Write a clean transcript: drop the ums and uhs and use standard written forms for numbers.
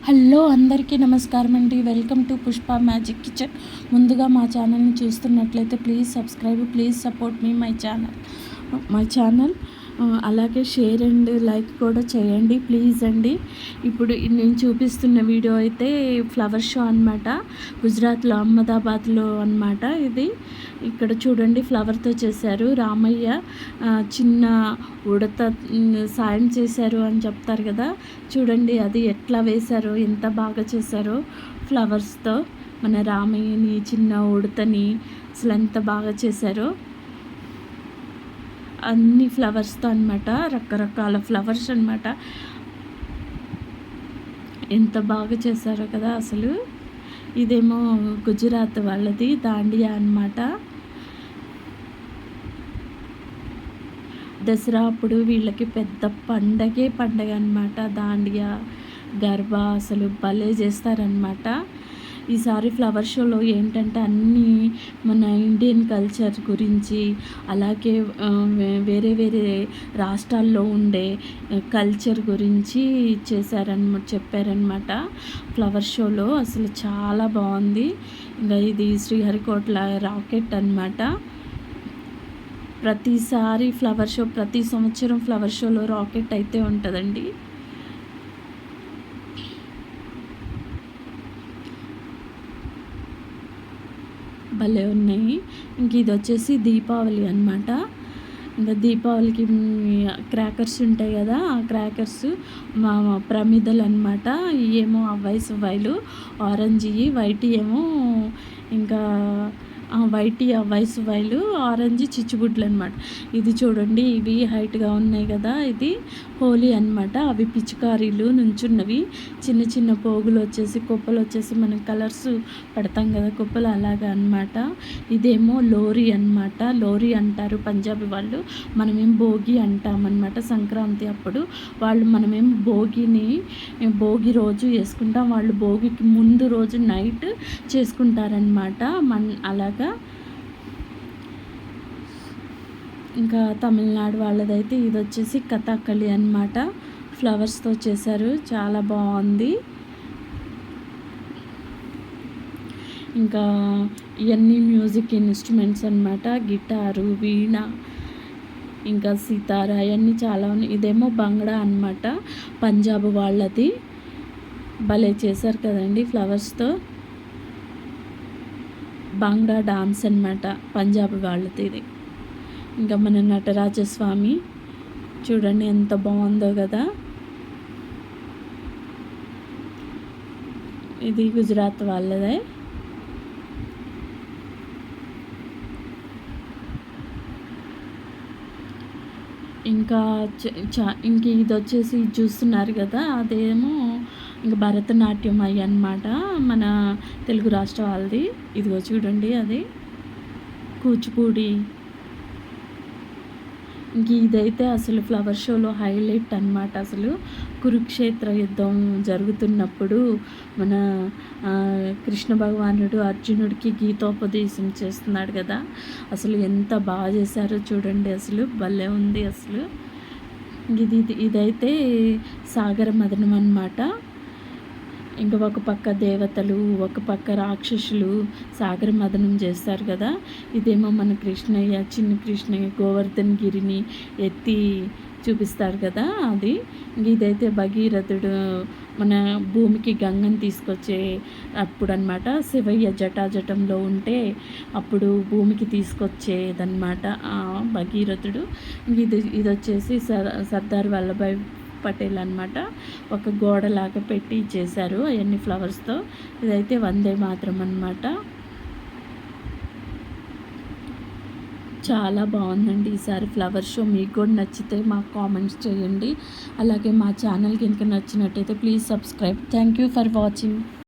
Hello అందరికీ నమస్కారం అండి. Welcome to Pushpa magic kitchen. ముందుగా మా ఛానల్ని చూస్తున్నట్లయితే please subscribe, please support me my channel. అలాగే షేర్ అండ్ లైక్ కూడా చేయండి ప్లీజ్ అండి. ఇప్పుడు నేను చూపిస్తున్న వీడియో అయితే ఫ్లవర్ షో అనమాట. గుజరాత్లో అహ్మదాబాద్లో అనమాట. ఇది ఇక్కడ చూడండి ఫ్లవర్తో చేశారు. రామయ్య చిన్న ఉడత సాయం చేశారు అని చెప్తారు కదా, చూడండి అది ఎట్లా వేశారో, ఎంత బాగా చేశారో ఫ్లవర్స్తో. మన రామయ్యని చిన్న ఉడతని అసలు ఎంత బాగా చేశారో అన్ని ఫ్లవర్స్తో అనమాట. రకరకాల ఫ్లవర్స్ అనమాట. ఎంత బాగా చేశారో కదా అసలు. ఇదేమో గుజరాత్ వాళ్ళది దాండియా అనమాట. దసరా అప్పుడు వీళ్ళకి పెద్ద పండగ అనమాట. దాండియా గర్బా అసలు భలే చేస్తారనమాట. ఈసారి ఫ్లవర్ షోలో ఏంటంటే అన్నీ మన ఇండియన్ కల్చర్ గురించి, అలాగే వేరే వేరే రాష్ట్రాల్లో ఉండే కల్చర్ గురించి చెప్పారనమాట ఫ్లవర్ షోలో. అసలు చాలా బాగుంది. ఇంకా ఇది శ్రీహరికోట్ల రాకెట్ అనమాట. ప్రతిసారి ప్రతి సంవత్సరం ఫ్లవర్ షోలో రాకెట్ అయితే ఉంటుందండి. భలే ఉన్నాయి. ఇంక ఇది వచ్చేసి దీపావళి అనమాట. ఇంకా దీపావళికి క్రాకర్స్ ఉంటాయి కదా, ఆ క్రాకర్స్ ప్రమిదలు అనమాట. ఏమో అవ్వాయి సువ్వాయిలు, ఆరెంజ్ వైట్ ఏమో ఇంకా వైట్ అవ్వాయి సువ్వాయిలు, ఆరెంజ్ చిచ్చుబుడ్లు అనమాట. ఇది చూడండి, ఇవి హైట్గా ఉన్నాయి కదా, ఇది హోలీ అనమాట. అవి పిచికారీలు నుంచున్నవి. చిన్న చిన్న పోగులు వచ్చేసి కుప్పలు వచ్చేసి మనం కలర్స్ పెడతాం కదా కుప్పలు, అలాగా అనమాట. ఇదేమో లోరీ అనమాట. లోరీ అంటారు పంజాబీ వాళ్ళు, మనమేం భోగి అంటామన్నమాట. సంక్రాంతి అప్పుడు మనమేం భోగి రోజు వేసుకుంటాం, వాళ్ళు భోగికి ముందు రోజు నైట్ చేసుకుంటారనమాట. అలాగా. ఇంకా తమిళనాడు వాళ్ళదైతే ఇది వచ్చేసి కథాకళి అనమాట. ఫ్లవర్స్తో చేశారు, చాలా బాగుంది. ఇంకా ఇవన్నీ మ్యూజిక్ ఇన్స్ట్రుమెంట్స్ అనమాట. గిటారు, వీణ, ఇంకా సితార, అవన్నీ చాలా ఉన్నాయి. ఇదేమో బంగ్డా అనమాట, పంజాబ్ వాళ్ళది. భలే చేశారు కదండి ఫ్లవర్స్తో. బాంగ్డా డాన్స్ అనమాట పంజాబ్ వాళ్ళది ఇది. ఇంకా మన నటరాజస్వామి చూడండి ఎంత బాగుందో కదా. ఇది గుజరాత్ వాళ్ళదే. ఇంకా ఇది వచ్చేసి చూస్తున్నారు కదా, అదేమో ఇంకా భరతనాట్యం అయ్యి అనమాట, మన తెలుగు రాష్ట్ర వాళ్ళది. ఇదిగో చూడండి, అది కూచిపూడి. ఇంక ఇదైతే అసలు ఫ్లవర్ షోలో హైలైట్ అనమాట. అసలు కురుక్షేత్ర యుద్ధం జరుగుతున్నప్పుడు మన కృష్ణ భగవానుడు అర్జునుడికి గీతోపదేశం చేస్తున్నాడు కదా, అసలు ఎంత బాగా చేశారో చూడండి. అసలు భలే ఉంది అసలు. ఇదైతే సాగర మదనం అన్నమాట. ఇంకా ఒక పక్క దేవతలు, ఒక పక్క రాక్షసులు సాగర మదనం చేస్తారు కదా. ఇదేమో మన కృష్ణయ్య, చిన్న కృష్ణయ్య గోవర్ధన్ గిరిని ఎత్తి చూపిస్తారు కదా, అది. ఇదైతే భగీరథుడు మన భూమికి గంగని తీసుకొచ్చే అప్పుడు అనమాట. శివయ్య జటాజటంలో ఉంటే అప్పుడు భూమికి తీసుకొచ్చేదన్నమాట భగీరథుడు. ఇది వచ్చేసి సర్దార్ వల్లభాయ్ పటేల్ అనమాట. ఒక గోడలాగా పెట్టి చేశారు అవన్నీ ఫ్లవర్స్తో. ఇదైతే వందే మాత్రం అనమాట. చాలా బాగుందండి ఈసారి ఫ్లవర్ షో. మీకు కూడా నచ్చితే మాకు కామెంట్స్ చేయండి. అలాగే మా ఛానల్ కనుక నచ్చినట్టయితే please subscribe. Thank you for watching.